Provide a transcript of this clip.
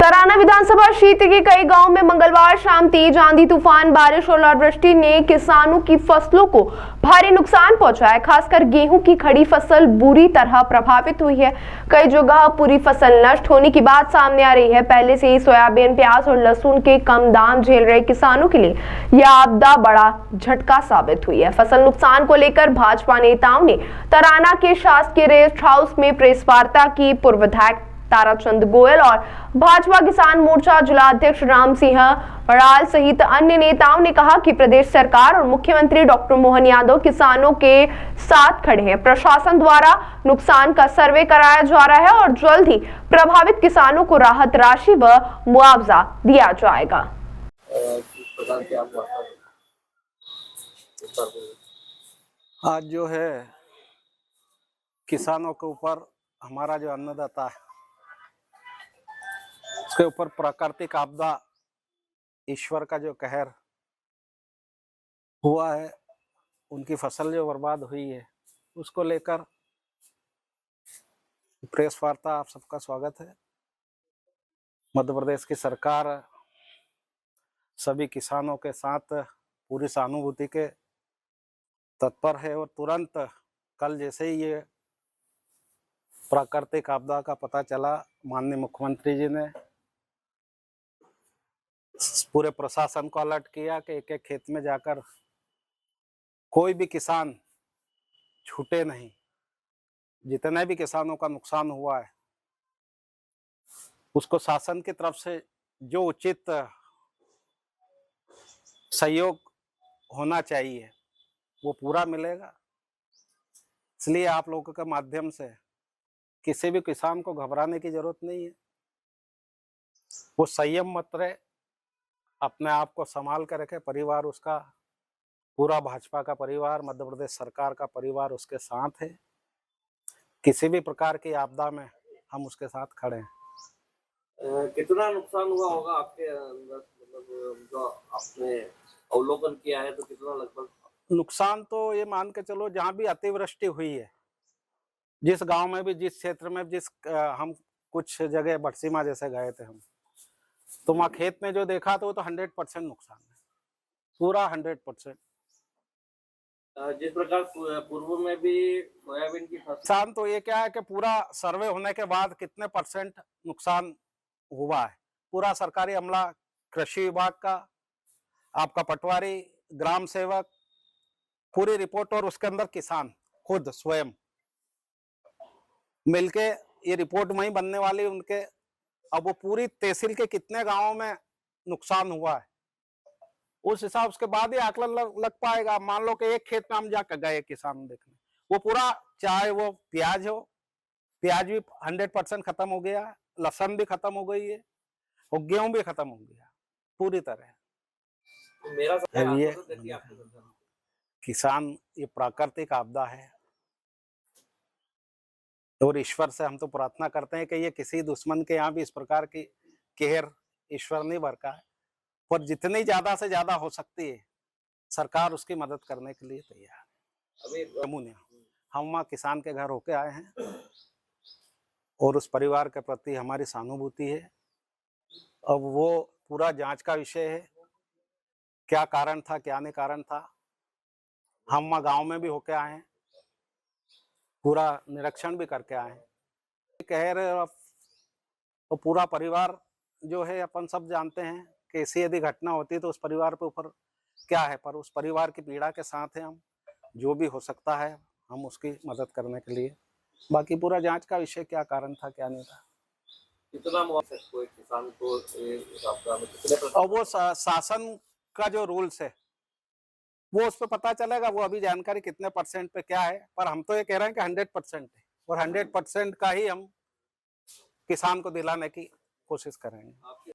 तराना विधानसभा क्षेत्र के कई गांवों में मंगलवार शाम तेज आंधी तूफान बारिश और ओलावृष्टि ने किसानों की फसलों को भारी नुकसान पहुंचाया। खासकर गेहूं की खड़ी फसल बुरी तरह प्रभावित हुई है। कई जगह पूरी फसल नष्ट होने की बात सामने आ रही है। पहले से ही सोयाबीन, प्याज और लहसुन के कम दाम झेल रहे किसानों के लिए यह आपदा बड़ा झटका साबित हुई है। फसल नुकसान को लेकर भाजपा नेताओं ने तराना के शासकीय रेस्ट हाउस में प्रेस वार्ता की। पूर्व विधायक ताराचंद गोयल और भाजपा किसान मोर्चा जिलाध्यक्ष राम सिंह बड़ाल सहित अन्य नेताओं ने कहा कि प्रदेश सरकार और मुख्यमंत्री डॉक्टर मोहन यादव किसानों के साथ खड़े हैं। प्रशासन द्वारा नुकसान का सर्वे कराया जा रहा है और जल्द ही प्रभावित किसानों को राहत राशि व मुआवजा दिया जाएगा। आज जो है किसानों के ऊपर हमारा जो अन्नदाता है उसके ऊपर प्राकृतिक आपदा, ईश्वर का जो कहर हुआ है, उनकी फसल जो बर्बाद हुई है, उसको लेकर प्रेस वार्ता आप सबका स्वागत है। मध्य प्रदेश की सरकार सभी किसानों के साथ पूरी सहानुभूति के तत्पर है और तुरंत कल जैसे ही ये प्राकृतिक आपदा का पता चला, माननीय मुख्यमंत्री जी ने पूरे प्रशासन को अलर्ट किया कि एक एक खेत में जाकर कोई भी किसान छूटे नहीं। जितने भी किसानों का नुकसान हुआ है उसको शासन की तरफ से जो उचित सहयोग होना चाहिए वो पूरा मिलेगा। इसलिए आप लोगों के माध्यम से किसी भी किसान को घबराने की जरूरत नहीं है। वो संयम मत रहे, अपने आप को संभाल कर रखे। परिवार उसका पूरा भाजपा का परिवार, मध्य प्रदेश सरकार का परिवार उसके साथ है। किसी भी प्रकार की आपदा में हम उसके साथ खड़े हैं। कितना नुकसान हुआ होगा आपके अंदर, मतलब जो आपने अवलोकन किया है, तो कितना लगभग नुकसान? तो ये मान के चलो, जहाँ भी अतिवृष्टि हुई है, जिस गांव में भी, जिस क्षेत्र में, हम कुछ जगह बरसीमा जैसे गए थे हम, तो वहाँ खेत में जो देखा तो वो तो 100% नुकसान है, पूरा 100%। जिस प्रकार पूर्व में भी सोयाबीन की फसल, नुकसान तो ये क्या है कि पूरा सर्वे होने के बाद कितने % नुकसान हुआ है, पूरा सरकारी अमला, कृषि विभाग का, आपका पटवारी, ग्राम सेवक, पूरी रिपोर्ट और उसके अंदर किसान खुद स्वयं मिलके ये रिपोर्ट वहीं बनने वाली उनके। अब वो पूरी तहसील के कितने गांवों में नुकसान हुआ है उस हिसाब के बाद ही आकलन लग पाएगा। मान लो कि एक खेत में हम जाकर गए किसान देखने, वो पूरा, चाहे वो प्याज हो, प्याज भी 100% खत्म हो गया, लहसुन भी खत्म हो गई है और गेहूं भी खत्म हो गया पूरी तरह। तो मेरा ये किसान, ये प्राकृतिक आपदा है और ईश्वर से हम तो प्रार्थना करते हैं कि ये किसी दुश्मन के यहाँ भी इस प्रकार की कहर ईश्वर नहीं बरका है, पर जितनी ज्यादा से ज्यादा हो सकती है सरकार उसकी मदद करने के लिए तैयार है। अभी हम वहाँ किसान के घर होके आए हैं और उस परिवार के प्रति हमारी सहानुभूति है। अब वो पूरा जांच का विषय है, क्या कारण था, क्या नहीं कारण था। हम वहाँ गांव में भी होके आए हैं, पूरा निरीक्षण भी करके आए हैं। कह रहे तो पूरा परिवार जो है, अपन सब जानते हैं कि ऐसी यदि घटना होती है तो उस परिवार पे ऊपर क्या है, पर उस परिवार की पीड़ा के साथ है हम। जो भी हो सकता है हम उसकी मदद करने के लिए, बाकी पूरा जांच का विषय, क्या कारण था क्या नहीं था। कितना मुआवजा कोई किसान को और वो शासन का जो रूल्स है वो उस पर पता चलेगा। वो अभी जानकारी कितने % पे क्या है, पर हम तो ये कह रहे हैं कि 100% है और 100% का ही हम किसान को दिलाने की कोशिश करेंगे।